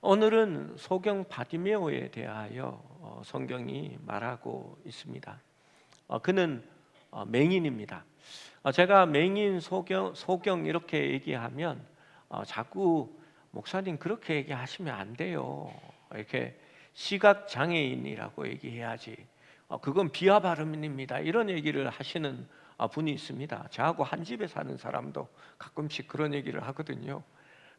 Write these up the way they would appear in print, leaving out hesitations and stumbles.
오늘은 소경 바디메오에 대하여 성경이 말하고 있습니다. 그는 맹인입니다. 제가 맹인, 소경 이렇게 얘기하면 자꾸 목사님 그렇게 얘기하시면 안 돼요. 이렇게 시각장애인이라고 얘기해야지. 그건 비하 발음입니다. 이런 얘기를 하시는 분이 있습니다. 저하고 한 집에 사는 사람도 가끔씩 그런 얘기를 하거든요.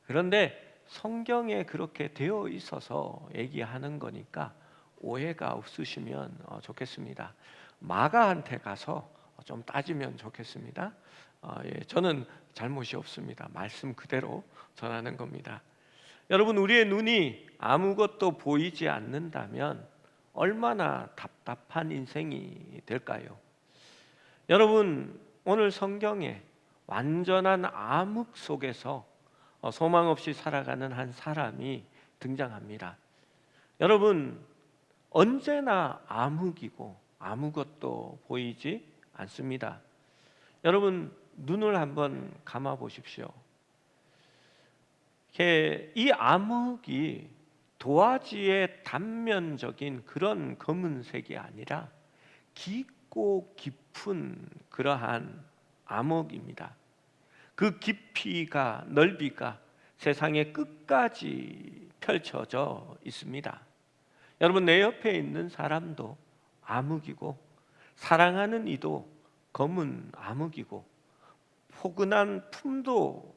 그런데 성경에 그렇게 되어 있어서 얘기하는 거니까 오해가 없으시면 좋겠습니다. 마가한테 가서 좀 따지면 좋겠습니다. 저는 잘못이 없습니다. 말씀 그대로 전하는 겁니다. 여러분, 우리의 눈이 아무것도 보이지 않는다면 얼마나 답답한 인생이 될까요? 여러분, 오늘 성경에 완전한 암흑 속에서 소망 없이 살아가는 한 사람이 등장합니다. 여러분, 언제나 암흑이고 아무것도 보이지 않습니다. 여러분, 눈을 한번 감아 보십시오. 이 암흑이 도화지의 단면적인 그런 검은색이 아니라 깊고 깊은 그러한 암흑입니다. 그 깊이가, 넓이가 세상의 끝까지 펼쳐져 있습니다. 여러분, 내 옆에 있는 사람도 암흑이고, 사랑하는 이도 검은 암흑이고, 포근한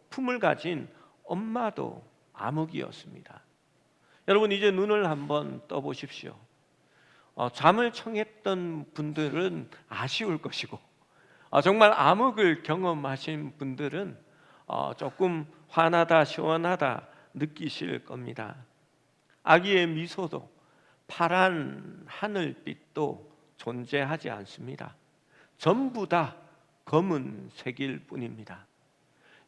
품을 가진 엄마도 암흑이었습니다. 여러분, 이제 눈을 한번 떠보십시오. 잠을 청했던 분들은 아쉬울 것이고, 정말 암흑을 경험하신 분들은 조금 환하다, 시원하다 느끼실 겁니다. 아기의 미소도, 파란 하늘빛도 존재하지 않습니다. 전부 다 검은색일 뿐입니다.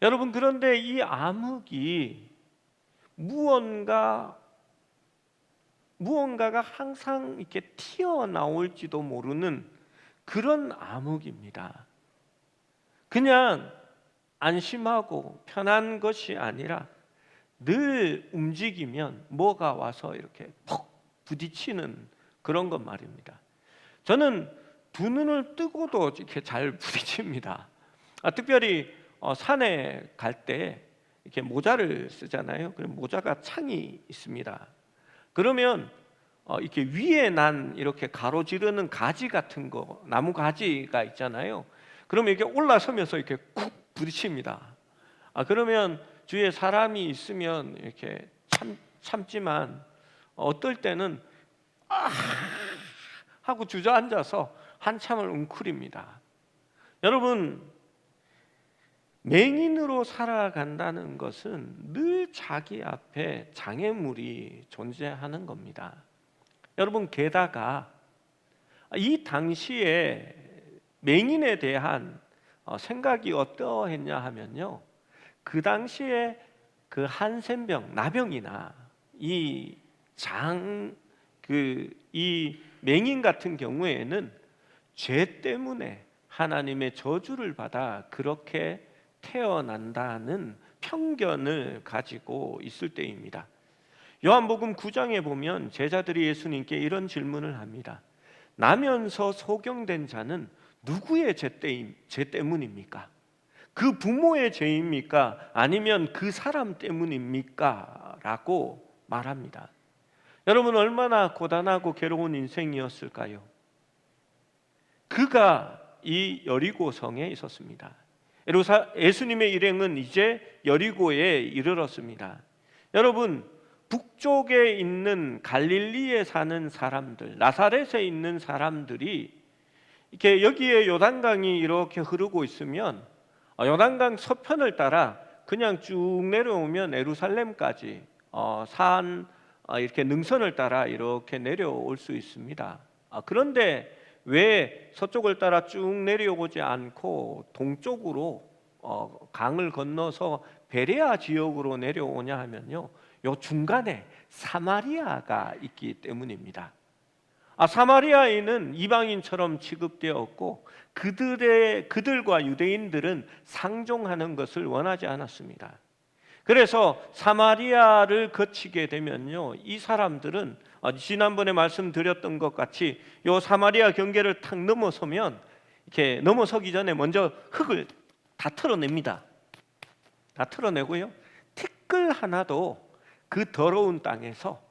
여러분, 그런데 이 암흑이 무언가가 항상 이렇게 튀어나올지도 모르는 그런 암흑입니다. 그냥 안심하고 편한 것이 아니라 늘 움직이면 뭐가 와서 이렇게 퍽 부딪히는 그런 것 말입니다. 저는 두 눈을 뜨고도 이렇게 잘 부딪힙니다. 특별히 산에 갈 때 이렇게 모자를 쓰잖아요. 그럼 모자가 창이 있습니다. 그러면 이렇게 위에 난 이렇게 가로지르는 가지 같은 거, 나무 가지가 있잖아요. 그러면 이렇게 올라서면서 이렇게 쿡 부딪힙니다. 그러면 주위에 사람이 있으면 이렇게 참지만 어떨 때는 하고 주저앉아서 한참을 웅크립니다. 여러분, 맹인으로 살아간다는 것은 늘 자기 앞에 장애물이 존재하는 겁니다. 여러분, 게다가 이 당시에 맹인에 대한 생각이 어떠했냐 하면요, 그 당시에 그 한센병, 나병이나 이 맹인 같은 경우에는 죄 때문에 하나님의 저주를 받아 그렇게 태어난다는 편견을 가지고 있을 때입니다. 요한복음 9장에 보면 제자들이 예수님께 이런 질문을 합니다. 나면서 소경된 자는 누구의 죄 때문입니까? 그 부모의 죄입니까? 아니면 그 사람 때문입니까? 라고 말합니다. 여러분, 얼마나 고단하고 괴로운 인생이었을까요? 그가 이 여리고성에 있었습니다. 예수님의 일행은 이제 여리고에 이르렀습니다. 여러분, 북쪽에 있는 갈릴리에 사는 사람들, 나사렛에 있는 사람들이 이렇게 여기에 요단강이 이렇게 흐르고 있으면 요단강 서편을 따라 그냥 쭉 내려오면 예루살렘까지 산 이렇게 능선을 따라 이렇게 내려올 수 있습니다. 그런데 왜 서쪽을 따라 쭉 내려오지 않고 동쪽으로 강을 건너서 베레아 지역으로 내려오냐 하면요, 요 중간에 사마리아가 있기 때문입니다. 사마리아인은 이방인처럼 취급되었고 그들과 유대인들은 상종하는 것을 원하지 않았습니다. 그래서 사마리아를 거치게 되면요, 이 사람들은 지난번에 말씀드렸던 것 같이 요 사마리아 경계를 탁 넘어서면 이렇게 넘어서기 전에 먼저 흙을 다 털어냅니다. 다 털어내고요, 티끌 하나도 그 더러운 땅에서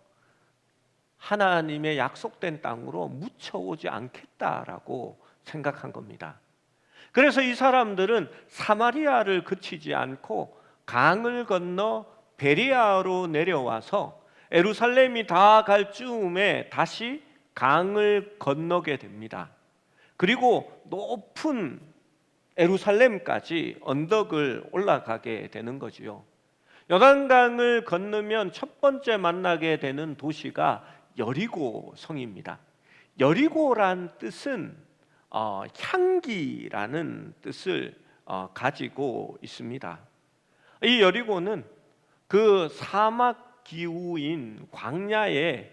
하나님의 약속된 땅으로 묻혀오지 않겠다라고 생각한 겁니다. 그래서 이 사람들은 사마리아를 거치지 않고 강을 건너 베레아로 내려와서 예루살렘이 다 갈 즈음에 다시 강을 건너게 됩니다. 그리고 높은 예루살렘까지 언덕을 올라가게 되는 거지요. 요단강을 건너면 첫 번째 만나게 되는 도시가 여리고 성입니다. 여리고란 뜻은 향기라는 뜻을 가지고 있습니다. 이 여리고는 그 사막 기후인 광야에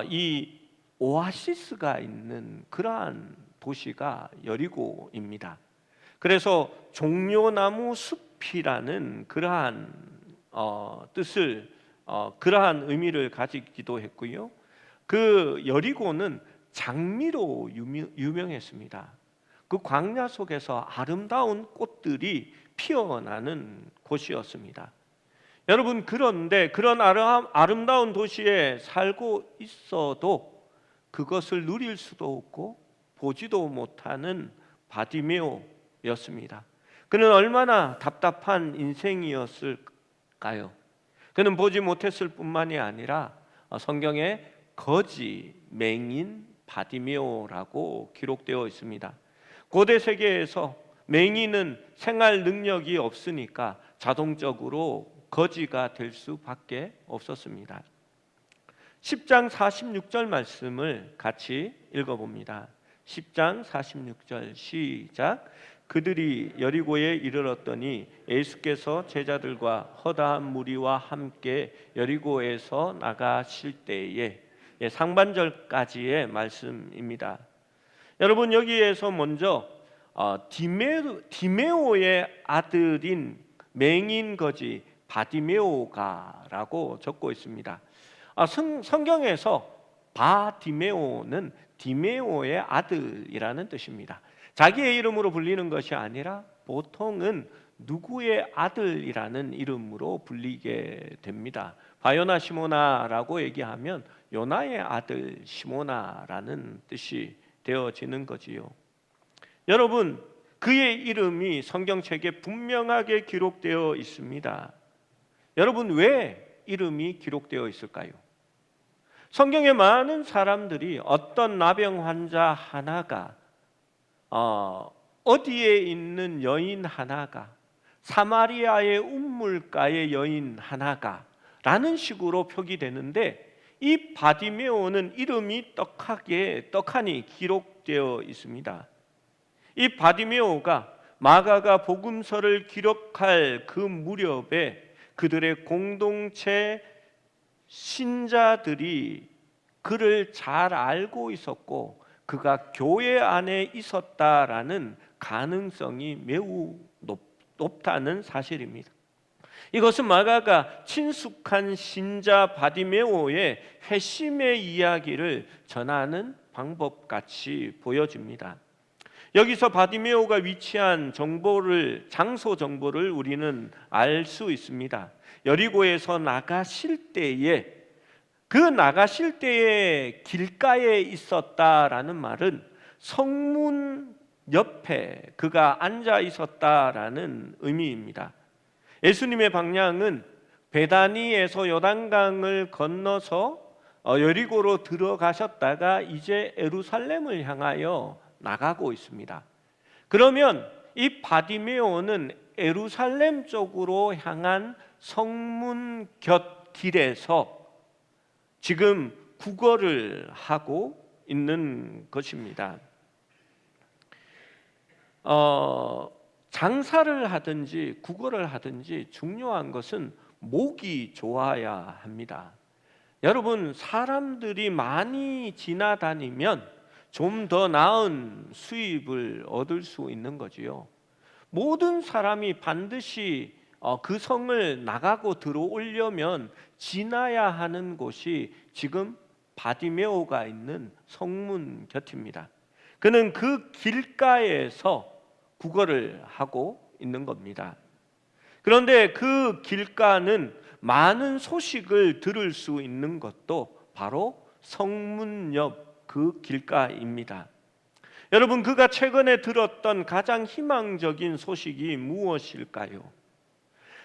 이 오아시스가 있는 그러한 도시가 여리고입니다. 그래서 종려나무 숲이라는 그러한 뜻을 그러한 의미를 가지기도 했고요. 그 여리고는 장미로 유명했습니다. 그 광야 속에서 아름다운 꽃들이 피어나는 곳이었습니다. 여러분, 그런데 그런 아름다운 도시에 살고 있어도 그것을 누릴 수도 없고 보지도 못하는 바디메오였습니다. 그는 얼마나 답답한 인생이었을까요? 그는 보지 못했을 뿐만이 아니라 성경에 거지 맹인 바디메오라고 기록되어 있습니다. 고대 세계에서 맹인은 생활 능력이 없으니까 자동적으로 거지가 될 수밖에 없었습니다. 10장 46절 말씀을 같이 읽어봅니다. 10장 46절 시작. 그들이 여리고에 이르렀더니 예수께서 제자들과 허다한 무리와 함께 여리고에서 나가실 때에, 상반절까지의 말씀입니다. 여러분, 여기에서 먼저 디메오의 아들인 맹인 거지 바디메오가라고 적고 있습니다. 성경에서 바디메오는 디메오의 아들이라는 뜻입니다. 자기의 이름으로 불리는 것이 아니라 보통은 누구의 아들이라는 이름으로 불리게 됩니다. 바요나 시모나라고 얘기하면 요나의 아들 시모나라는 뜻이 되어지는 거지요. 여러분, 그의 이름이 성경책에 분명하게 기록되어 있습니다. 여러분, 왜 이름이 기록되어 있을까요? 성경에 많은 사람들이 어떤 나병 환자 하나가, 어디에 있는 여인 하나가, 사마리아의 우물가의 여인 하나가 라는 식으로 표기되는데, 이 바디메오는 이름이 떡하니 기록되어 있습니다. 이 바디메오가 마가가 복음서를 기록할 그 무렵에 그들의 공동체 신자들이 그를 잘 알고 있었고 그가 교회 안에 있었다라는 가능성이 매우 높다는 사실입니다. 이것은 마가가 친숙한 신자 바디메오의 회심의 이야기를 전하는 방법같이 보여집니다. 여기서 바디메오가 위치한 장소 정보를 우리는 알 수 있습니다. 여리고에서 나가실 때에, 그 나가실 때에 길가에 있었다라는 말은 성문 옆에 그가 앉아 있었다라는 의미입니다. 예수님의 방향은 베다니에서 요단강을 건너서 여리고로 들어가셨다가 이제 예루살렘을 향하여 나가고 있습니다. 그러면 이 바디메오는 예루살렘 쪽으로 향한 성문 곁 길에서 지금 구걸을 하고 있는 것입니다. 장사를 하든지 구걸을 하든지 중요한 것은 목이 좋아야 합니다. 여러분, 사람들이 많이 지나다니면 좀 더 나은 수입을 얻을 수 있는 거지요. 모든 사람이 반드시 그 성을 나가고 들어오려면 지나야 하는 곳이 지금 바디메오가 있는 성문 곁입니다. 그는 그 길가에서 구걸을 하고 있는 겁니다. 그런데 그 길가는 많은 소식을 들을 수 있는 것도 바로 성문 옆 그 길가입니다. 여러분, 그가 최근에 들었던 가장 희망적인 소식이 무엇일까요?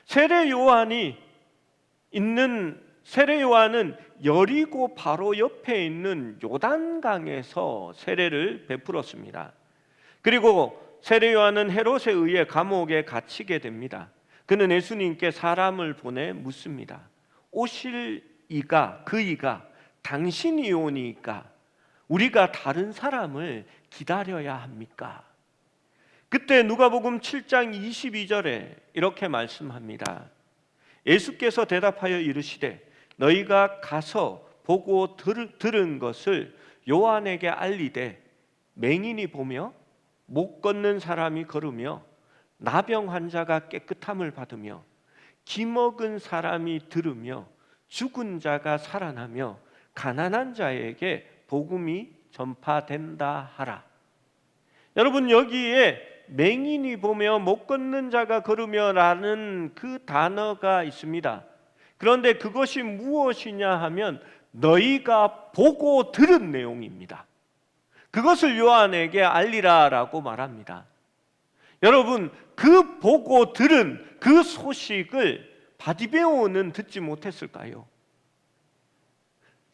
세례 요한은 여리고 바로 옆에 있는 요단강에서 세례를 베풀었습니다. 그리고 세례 요한은 헤롯에 의해 감옥에 갇히게 됩니다. 그는 예수님께 사람을 보내 묻습니다. 오실 그이가 당신이 오니까 우리가 다른 사람을 기다려야 합니까? 그때 누가복음 7장 22절에 이렇게 말씀합니다. 예수께서 대답하여 이르시되 너희가 가서 보고 들은 것을 요한에게 알리되 맹인이 보며 못 걷는 사람이 걸으며 나병 환자가 깨끗함을 받으며 기먹은 사람이 들으며 죽은 자가 살아나며 가난한 자에게 복음이 전파된다 하라. 여러분, 여기에 맹인이 보며 못 걷는 자가 걸으며 라는 그 단어가 있습니다. 그런데 그것이 무엇이냐 하면 너희가 보고 들은 내용입니다. 그것을 요한에게 알리라라고 말합니다. 여러분, 그 보고 들은 그 소식을 바디메오는 듣지 못했을까요?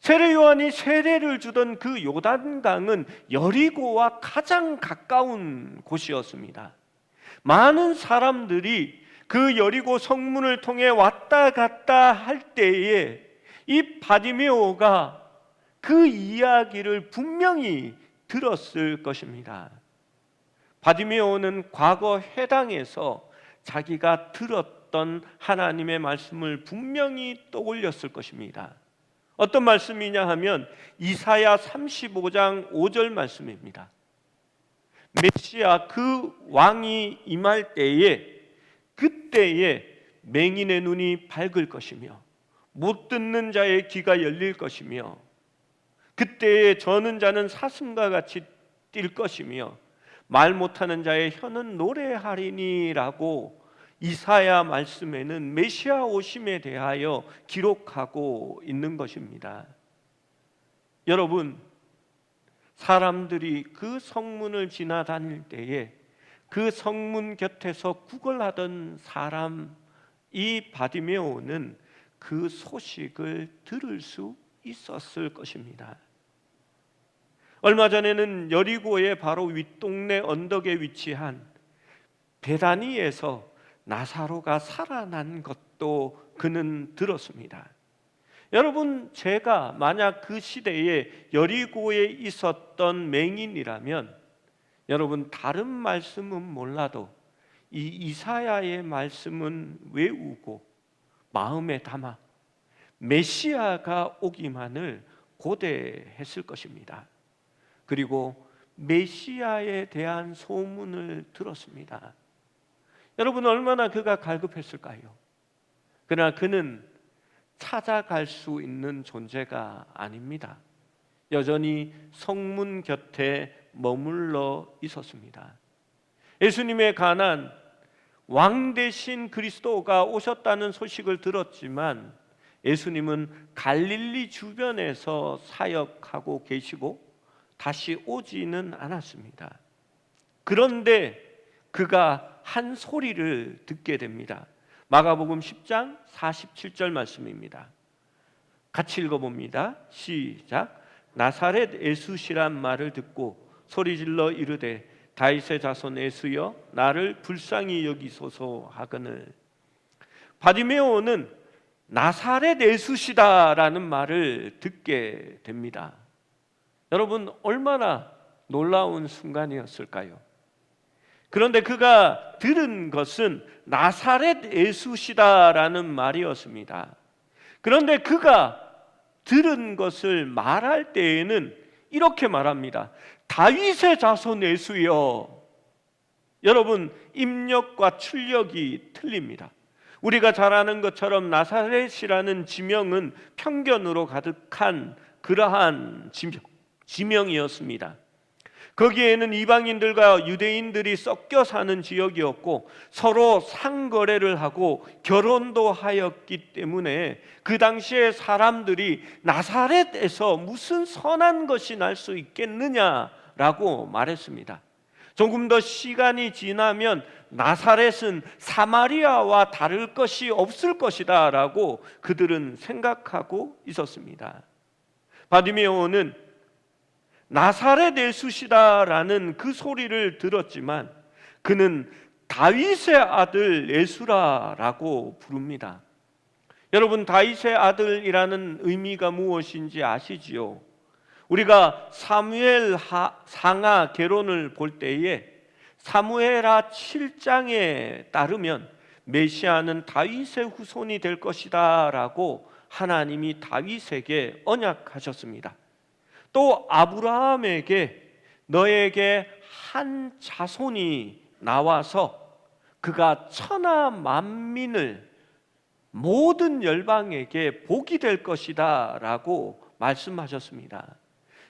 세례 요한이 세례를 주던 그 요단강은 여리고와 가장 가까운 곳이었습니다. 많은 사람들이 그 여리고 성문을 통해 왔다 갔다 할 때에 이 바디메오가 그 이야기를 분명히 들었을 것입니다. 바디메오는 과거 회당에서 자기가 들었던 하나님의 말씀을 분명히 떠올렸을 것입니다. 어떤 말씀이냐 하면 이사야 35장 5절 말씀입니다. 메시아 그 왕이 임할 때에 그때에 맹인의 눈이 밝을 것이며 못 듣는 자의 귀가 열릴 것이며 그때에 저는 자는 사슴과 같이 뛸 것이며 말 못하는 자의 혀는 노래하리니라고 이사야 말씀에는 메시아 오심에 대하여 기록하고 있는 것입니다. 여러분, 사람들이 그 성문을 지나다닐 때에 그 성문 곁에서 구걸하던 사람 이 바디메오는 그 소식을 들을 수 있었을 것입니다. 얼마 전에는 여리고의 바로 윗동네 언덕에 위치한 베다니에서 나사로가 살아난 것도 그는 들었습니다. 여러분, 제가 만약 그 시대에 여리고에 있었던 맹인이라면 여러분, 다른 말씀은 몰라도 이 이사야의 말씀은 외우고 마음에 담아 메시아가 오기만을 고대했을 것입니다. 그리고 메시아에 대한 소문을 들었습니다. 여러분, 얼마나 그가 갈급했을까요? 그러나 그는 찾아갈 수 있는 존재가 아닙니다. 여전히 성문 곁에 머물러 있었습니다. 예수님에 관한 왕 대신 그리스도가 오셨다는 소식을 들었지만 예수님은 갈릴리 주변에서 사역하고 계시고 다시 오지는 않았습니다. 그런데 그가 한 소리를 듣게 됩니다. 마가복음 10장 47절 말씀입니다. 같이 읽어봅니다. 시작. 나사렛 예수시란 말을 듣고 소리질러 이르되 다윗의 자손 예수여 나를 불쌍히 여기소서 하거늘. 바디메오는 나사렛 예수시다라는 말을 듣게 됩니다. 여러분, 얼마나 놀라운 순간이었을까요? 그런데 그가 들은 것은 나사렛 예수시다라는 말이었습니다. 그런데 그가 들은 것을 말할 때에는 이렇게 말합니다. 다윗의 자손 예수여. 여러분, 입력과 출력이 틀립니다. 우리가 잘 아는 것처럼 나사렛이라는 지명은 편견으로 가득한 그러한 지명이었습니다. 거기에는 이방인들과 유대인들이 섞여 사는 지역이었고 서로 상거래를 하고 결혼도 하였기 때문에 그 당시에 사람들이 나사렛에서 무슨 선한 것이 날 수 있겠느냐라고 말했습니다. 조금 더 시간이 지나면 나사렛은 사마리아와 다를 것이 없을 것이다 라고 그들은 생각하고 있었습니다. 바디메오는 나사렛 예수시다라는 그 소리를 들었지만 그는 다윗의 아들 예수라라고 부릅니다. 여러분, 다윗의 아들이라는 의미가 무엇인지 아시지요? 우리가 사무엘 상하 계론을 볼 때에 사무엘하 7장에 따르면 메시아는 다윗의 후손이 될 것이다 라고 하나님이 다윗에게 언약하셨습니다. 또 아브라함에게 너에게 한 자손이 나와서 그가 천하 만민을 모든 열방에게 복이 될 것이다 라고 말씀하셨습니다.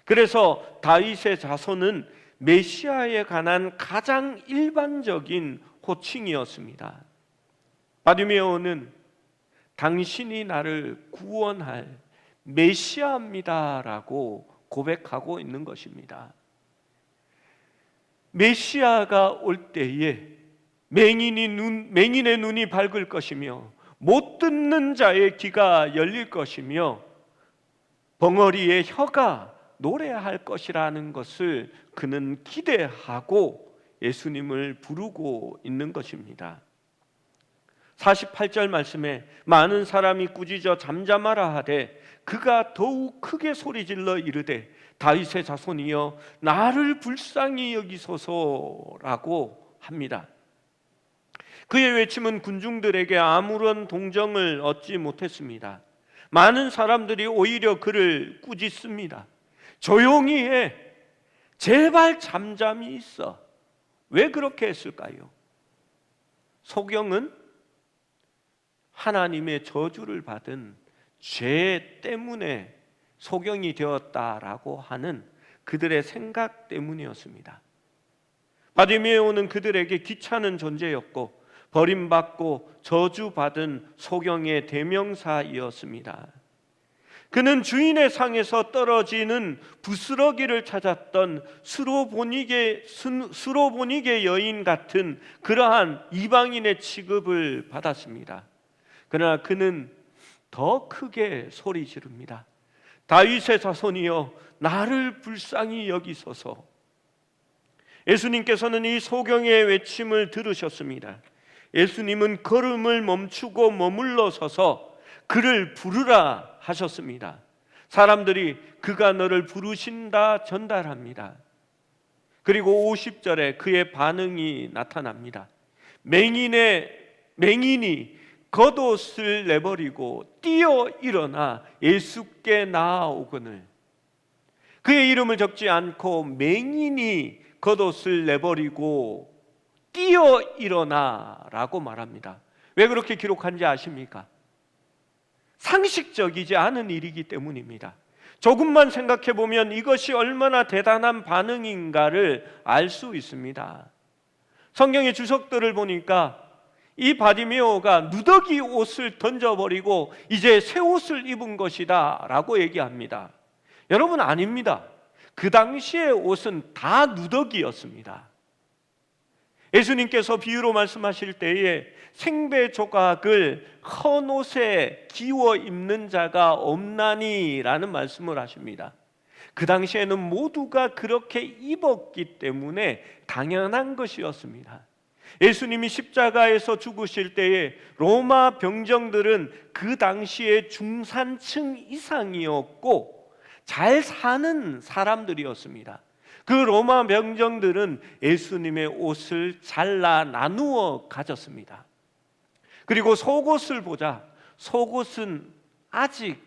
그래서 다윗의 자손은 메시아에 관한 가장 일반적인 호칭이었습니다. 바디메오는 당신이 나를 구원할 메시아입니다라고 고백하고 있는 것입니다. 메시아가 올 때에 맹인의 눈이 밝을 것이며 못 듣는 자의 귀가 열릴 것이며 벙어리의 혀가 노래할 것이라는 것을 그는 기대하고 예수님을 부르고 있는 것입니다. 48절 말씀에 많은 사람이 꾸짖어 잠잠하라 하되 그가 더욱 크게 소리질러 이르되 다윗의 자손이여 나를 불쌍히 여기소서라고 합니다. 그의 외침은 군중들에게 아무런 동정을 얻지 못했습니다. 많은 사람들이 오히려 그를 꾸짖습니다. 조용히 해, 제발 잠잠히 있어. 왜 그렇게 했을까요? 소경은 하나님의 저주를 받은 죄 때문에 소경이 되었다라고 하는 그들의 생각 때문이었습니다. 바디메오는 그들에게 귀찮은 존재였고 버림받고 저주받은 소경의 대명사이었습니다. 그는 주인의 상에서 떨어지는 부스러기를 찾았던 수로보니게 여인 같은 그러한 이방인의 취급을 받았습니다. 그러나 그는 더 크게 소리 지릅니다. 다윗의 자손이여 나를 불쌍히 여기소서. 예수님께서는 이 소경의 외침을 들으셨습니다. 예수님은 걸음을 멈추고 머물러 서서 그를 부르라 하셨습니다. 사람들이 그가 너를 부르신다 전달합니다. 그리고 50절에 그의 반응이 나타납니다. 맹인이 겉옷을 내버리고 뛰어 일어나 예수께 나아오거늘. 그의 이름을 적지 않고 맹인이 겉옷을 내버리고 뛰어 일어나라고 말합니다. 왜 그렇게 기록한지 아십니까? 상식적이지 않은 일이기 때문입니다. 조금만 생각해 보면 이것이 얼마나 대단한 반응인가를 알 수 있습니다. 성경의 주석들을 보니까 이 바디메오가 누더기 옷을 던져버리고 이제 새 옷을 입은 것이다 라고 얘기합니다. 여러분, 아닙니다. 그 당시의 옷은 다 누더기였습니다. 예수님께서 비유로 말씀하실 때에 생배 조각을 헌 옷에 기워 입는 자가 없나니 라는 말씀을 하십니다. 그 당시에는 모두가 그렇게 입었기 때문에 당연한 것이었습니다. 예수님이 십자가에서 죽으실 때에 로마 병정들은 그 당시에 중산층 이상이었고 잘 사는 사람들이었습니다. 그 로마 병정들은 예수님의 옷을 잘라 나누어 가졌습니다. 그리고 속옷을 보자. 속옷은 아직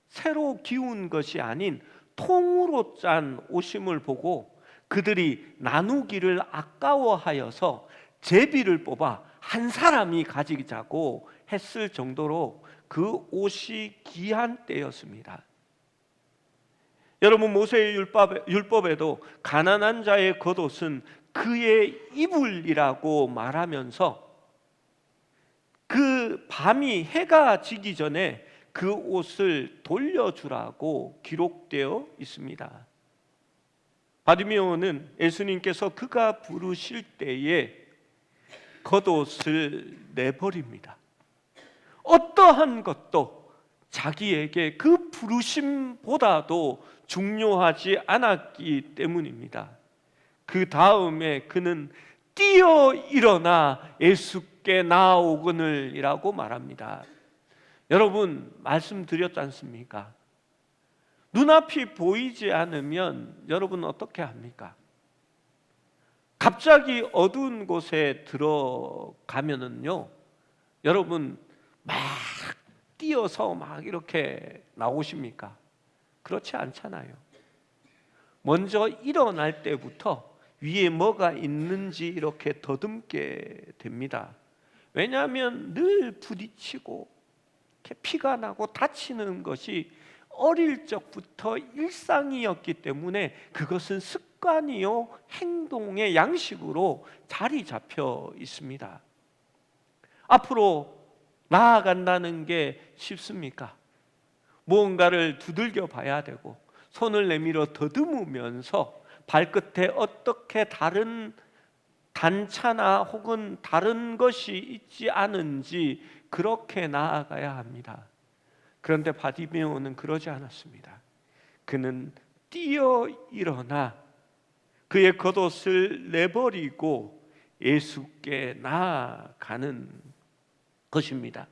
새로 기운 것이 아닌 통으로 짠 옷임을 보고 그들이 나누기를 아까워하여서 제비를 뽑아 한 사람이 가지자고 했을 정도로 그 옷이 귀한 때였습니다. 여러분, 모세의 율법에도 가난한 자의 겉옷은 그의 이불이라고 말하면서 그 밤이 해가 지기 전에 그 옷을 돌려주라고 기록되어 있습니다. 바디메오는 예수님께서 그가 부르실 때에 겉옷을 내버립니다. 어떠한 것도 자기에게 그 부르심보다도 중요하지 않았기 때문입니다. 그 다음에 그는 뛰어 일어나 예수께 나아오거늘이라고 말합니다. 여러분, 말씀드렸지 않습니까? 눈앞이 보이지 않으면 여러분 어떻게 합니까? 갑자기 어두운 곳에 들어가면은요, 여러분 막 뛰어서 막 이렇게 나오십니까? 그렇지 않잖아요. 먼저 일어날 때부터 위에 뭐가 있는지 이렇게 더듬게 됩니다. 왜냐하면 늘 부딪히고 이렇게 피가 나고 다치는 것이 어릴 적부터 일상이었기 때문에 그것은 습관이요 행동의 양식으로 자리 잡혀 있습니다. 앞으로 나아간다는 게 쉽습니까? 무언가를 두들겨 봐야 되고 손을 내밀어 더듬으면서 발끝에 어떻게 다른 단차나 혹은 다른 것이 있지 않은지 그렇게 나아가야 합니다. 그런데 바디메오는 그러지 않았습니다. 그는 뛰어 일어나 그의 겉옷을 내버리고 예수께 나아가는 것입니다.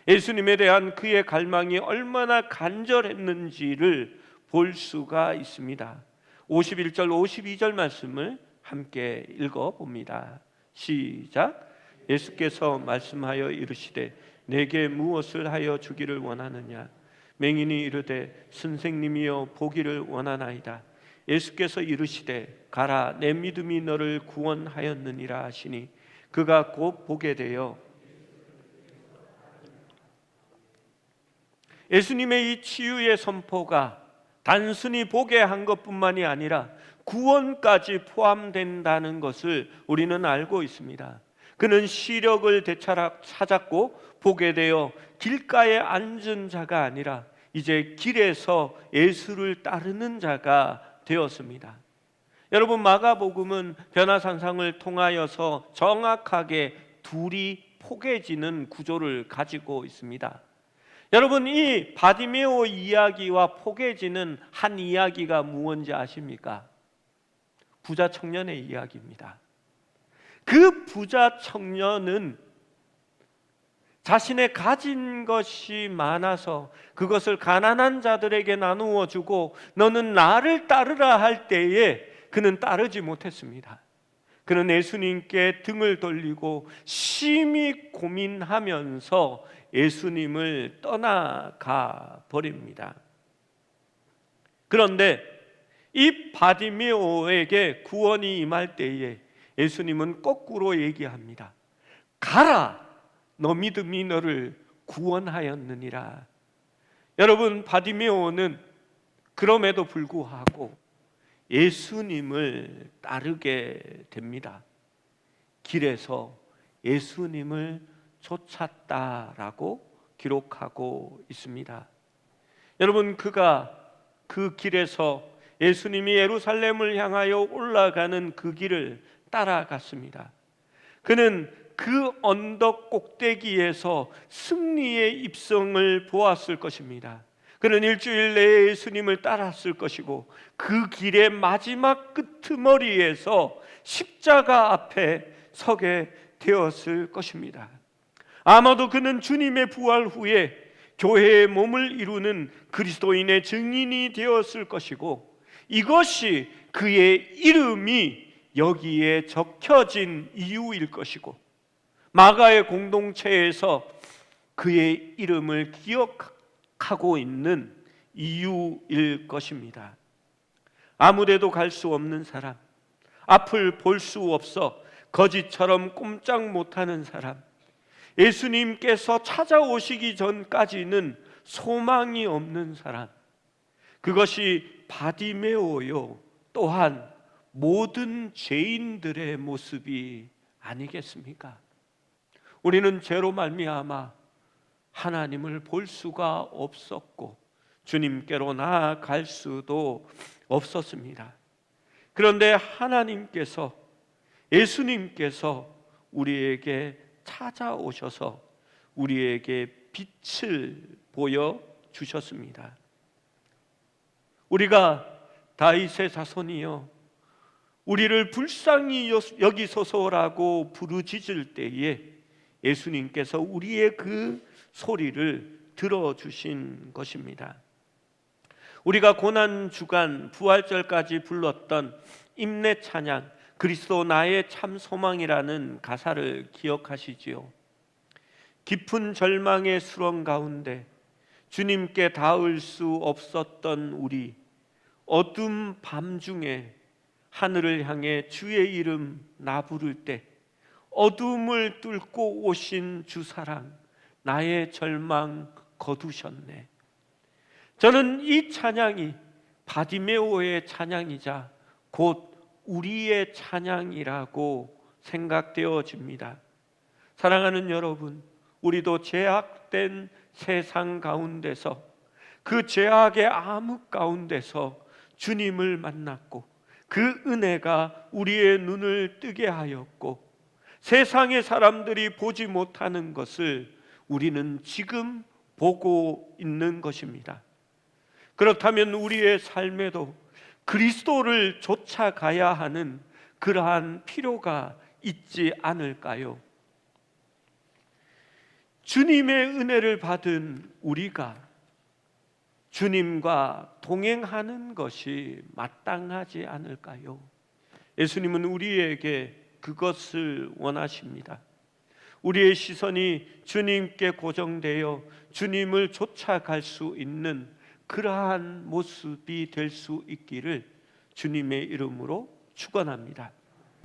예수님에 대한 그의 갈망이 얼마나 간절했는지를 볼 수가 있습니다. 51절 52절 말씀을 함께 읽어봅니다. 시작. 예수께서 말씀하여 이르시되 내게 무엇을 하여 주기를 원하느냐? 맹인이 이르되 선생님이여 보기를 원하나이다. 예수께서 이르시되 가라, 내 믿음이 너를 구원하였느니라 하시니 그가 곧 보게 되어. 예수님의 이 치유의 선포가 단순히 보게 한 것뿐만이 아니라 구원까지 포함된다는 것을 우리는 알고 있습니다. 그는 시력을 되찾았고 보게 되어 길가에 앉은 자가 아니라 이제 길에서 예수를 따르는 자가 되었습니다. 여러분, 마가복음은 변화산상을 통하여서 정확하게 둘이 포개지는 구조를 가지고 있습니다. 여러분, 이 바디메오 이야기와 포개지는 한 이야기가 무엇인지 아십니까? 부자 청년의 이야기입니다. 그 부자 청년은 자신의 가진 것이 많아서 그것을 가난한 자들에게 나누어 주고 너는 나를 따르라 할 때에 그는 따르지 못했습니다. 그는 예수님께 등을 돌리고 심히 고민하면서 예수님을 떠나가 버립니다. 그런데 이 바디메오에게 구원이 임할 때에 예수님은 거꾸로 얘기합니다. 가라, 너 믿음이 너를 구원하였느니라. 여러분, 바디메오는 그럼에도 불구하고 예수님을 따르게 됩니다. 길에서 예수님을 쫓았다라고 기록하고 있습니다. 여러분, 그가 그 길에서 예수님이 예루살렘을 향하여 올라가는 그 길을 따라갔습니다. 그는 그 언덕 꼭대기에서 승리의 입성을 보았을 것입니다. 그는 일주일 내에 예수님을 따랐을 것이고 그 길의 마지막 끄트머리에서 십자가 앞에 서게 되었을 것입니다. 아마도 그는 주님의 부활 후에 교회의 몸을 이루는 그리스도인의 증인이 되었을 것이고 이것이 그의 이름이 여기에 적혀진 이유일 것이고 마가의 공동체에서 그의 이름을 기억하고 있는 이유일 것입니다. 아무데도 갈 수 없는 사람, 앞을 볼 수 없어 거지처럼 꼼짝 못하는 사람, 예수님께서 찾아오시기 전까지는 소망이 없는 사람, 그것이 바디메오요 또한 모든 죄인들의 모습이 아니겠습니까? 우리는 죄로 말미암아 하나님을 볼 수가 없었고 주님께로 나아갈 수도 없었습니다. 그런데 하나님께서, 예수님께서 우리에게 찾아오셔서 우리에게 빛을 보여주셨습니다. 우리가 다윗의 자손이여 우리를 불쌍히 여기소서라고 부르짖을 때에 예수님께서 우리의 그 소리를 들어주신 것입니다. 우리가 고난주간 부활절까지 불렀던 임내 찬양, 그리스도 나의 참 소망이라는 가사를 기억하시지요? 깊은 절망의 수렁 가운데 주님께 닿을 수 없었던 우리, 어둠 밤중에 하늘을 향해 주의 이름 나 부를 때 어둠을 뚫고 오신 주 사랑, 나의 절망 거두셨네. 저는 이 찬양이 바디메오의 찬양이자 곧 우리의 찬양이라고 생각되어집니다. 사랑하는 여러분, 우리도 죄악된 세상 가운데서, 그 죄악의 암흑 가운데서 주님을 만났고 그 은혜가 우리의 눈을 뜨게 하였고 세상의 사람들이 보지 못하는 것을 우리는 지금 보고 있는 것입니다. 그렇다면 우리의 삶에도 그리스도를 쫓아가야 하는 그러한 필요가 있지 않을까요? 주님의 은혜를 받은 우리가 주님과 동행하는 것이 마땅하지 않을까요? 예수님은 우리에게 그것을 원하십니다. 우리의 시선이 주님께 고정되어 주님을 쫓아갈 수 있는 그러한 모습이 될 수 있기를 주님의 이름으로 축원합니다.